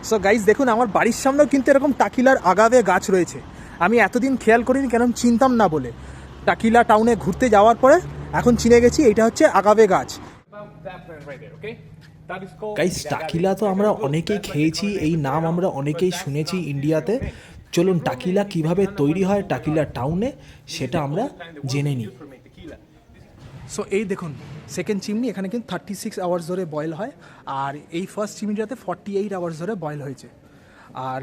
So guys দেখুন, আমার বাড়ির সামনেও কিন্তু এরকম টাকিলার আগাভে গাছ রয়েছে। আমি এতদিন খেয়াল করিনি, কারণ চিনতাম না বলে। টাকিলা টাউনে ঘুরতে যাওয়ার পরে এখন চিনে গেছি এইটা হচ্ছে আগাভে গাছ। গাইজ টাকিলা তো আমরা অনেকেই খেয়েছি, এই নাম আমরা অনেকেই শুনেছি ইন্ডিয়াতে। চলুন টাকিলা কিভাবে তৈরি হয় টাকিলা টাউনে সেটা আমরা জেনে নিই। সো এই দেখুন সেকেন্ড চিমনি, এখানে কিন্তু 36 আওয়ার্স ধরে বয়েল হয়, আর এই ফার্স্ট চিমনিটাতে 48 আওয়ার্স ধরে বয়েল হয়েছে। আর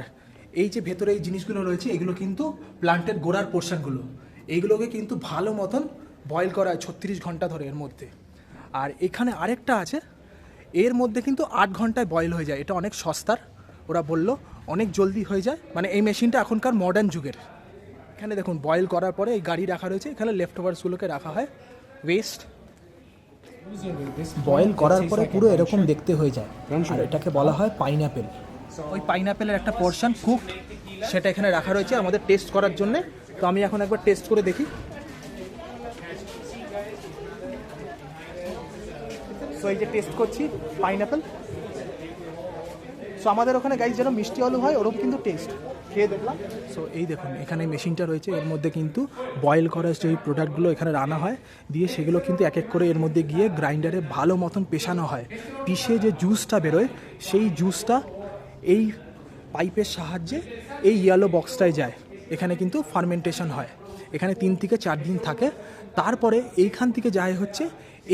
এই যে ভেতরে এই জিনিসগুলো রয়েছে এগুলো কিন্তু প্লান্টের গোড়ার পোর্শনগুলো, এইগুলোকে কিন্তু ভালো মতন বয়েল করা হয় 36 ঘন্টা ধরে এর মধ্যে। আর এখানে আরেকটা আছে, এর মধ্যে কিন্তু 8 ঘন্টায় বয়েল হয়ে যায়। এটা অনেক সস্তার, ওরা বললো অনেক জলদি হয়ে যায়, মানে এই মেশিনটা এখনকার মডার্ন যুগের। এখানে দেখুন বয়েল করার পরে এই গাড়ি রাখা রয়েছে, এখানে লেফট ওভার্সগুলোকে রাখা হয়, ওয়েস্ট। বয়েল করার পরে পুরো এরকম দেখতে হয়ে যায়, আর এটাকে বলা হয় পাইনঅ্যাপেল। ওই পাইনঅ্যাপেলের একটা পোর্শন কুকড, সেটা এখানে রাখা রয়েছে আমাদের টেস্ট করার জন্য। তো আমি এখন একবার টেস্ট করে দেখি। সো এই যে টেস্ট করছি পাইনঅ্যাপেল। সো আমাদের ওখানে গাইস যেন মিষ্টি আলু হয় ওরকম কিন্তু টেস্ট, খেয়ে দেখলাম। সো এই দেখুন এখানে মেশিনটা রয়েছে, এর মধ্যে কিন্তু বয়েল করা যে প্রোডাক্টগুলো এখানে রান্না হয়, দিয়ে সেগুলো কিন্তু এক এক করে এর মধ্যে গিয়ে গ্রাইন্ডারে ভালো মতন পেশানো হয়। পিষে যে জুসটা বেরোয় সেই জুসটা এই পাইপের সাহায্যে এই ইয়েলো বক্সটায় যায়। এখানে কিন্তু ফার্মেন্টেশন হয়, এখানে 3 থেকে 4 দিন থাকে। তারপরে এইখান থেকে যায় হচ্ছে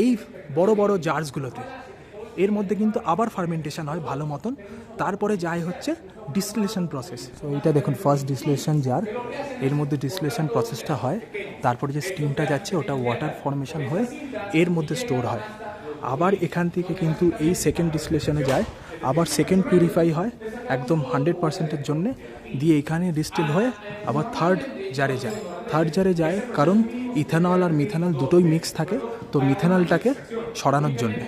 এই বড় বড় জার্সগুলোতে, এর মধ্যে কিন্তু আবার ফার্মেন্টেশন হয় ভালো মতন। তারপরে যায় হচ্ছে ডিস্টিলেশন প্রসেস। তো এইটা দেখুন ফার্স্ট ডিস্টিলেশন জার, এর মধ্যে ডিস্টিলেশন প্রসেসটা হয়। তারপরে যে স্টিমটা যাচ্ছে ওটা ওয়াটার ফর্মেশন হয়ে এর মধ্যে স্টোর হয়। আবার এখান থেকে কিন্তু এই সেকেন্ড ডিস্টিলেশনে যায়, আবার সেকেন্ড পিউরিফাই হয় একদম 100%-এর জন্যে, দিয়ে এখানে ডিস্টিল হয়ে আবার থার্ড জারে যায়। থার্ড জারে যায় কারণ ইথানল আর মিথানল দুটোই মিক্স থাকে, তো মিথানলটাকে সরানোর জন্যে।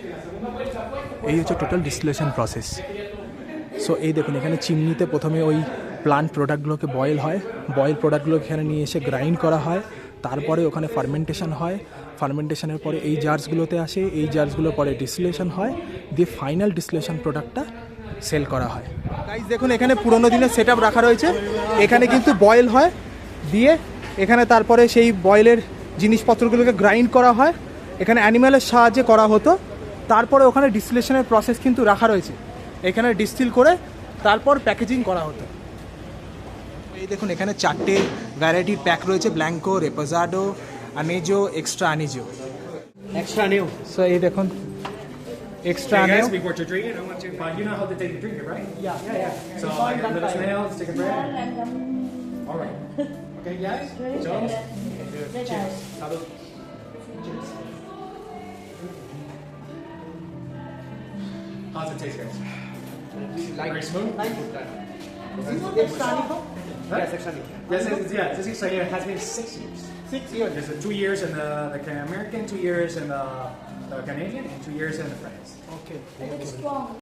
এই হচ্ছে টোটাল ডিস্টিলেশন প্রসেস। সো এই দেখুন এখানে চিমনিতে প্রথমে ওই প্লান্ট প্রোডাক্টগুলোকে বয়েল হয়, বয়েল প্রোডাক্টগুলোকে এখানে নিয়ে এসে গ্রাইন্ড করা হয়, তারপরে ওখানে ফার্মেন্টেশন হয়, ফার্মেন্টেশনের পরে এই জার্সগুলোতে আসে, এই জার্সগুলোর পরে ডিস্টিলেশন হয়, দিয়ে ফাইনাল ডিস্টিলেশন প্রোডাক্টটা সেল করা হয়। গাইস দেখুন এখানে পুরোনো দিনের সেট আপ রাখা রয়েছে, এখানে কিন্তু বয়েল হয়, দিয়ে এখানে তারপরে সেই বয়েলের জিনিসপত্রগুলোকে গ্রাইন্ড করা হয়, এখানে অ্যানিম্যালের সাহায্যে করা হতো। তারপরে ওখানে ডিস্টিলেশনের প্রসেস কিন্তু রাখা রয়েছে, এখানে ডিস্টিল করে তারপর প্যাকেজিং করা হতো। এই দেখুন এখানে 4টে ভ্যারাইটির প্যাক রয়েছে, blanco, reposado, anejo, extra anejo. Extra new. So এই দেখুন extra Okay, anejo. guys, before to drink it, I want to. You know how to take a drink it, right? Yeah. So like a little snail, let's take a breath. All right. Okay, guys. Jones. Cheers. Salud. Cheers. How's it taste, guys? Very smooth. Extra anejo? Yes, extra new. Yes, this is it has been 6 years. 6 years. There's 2 years in the American, 2 years in the Canadian, and 2 years in the France. Okay.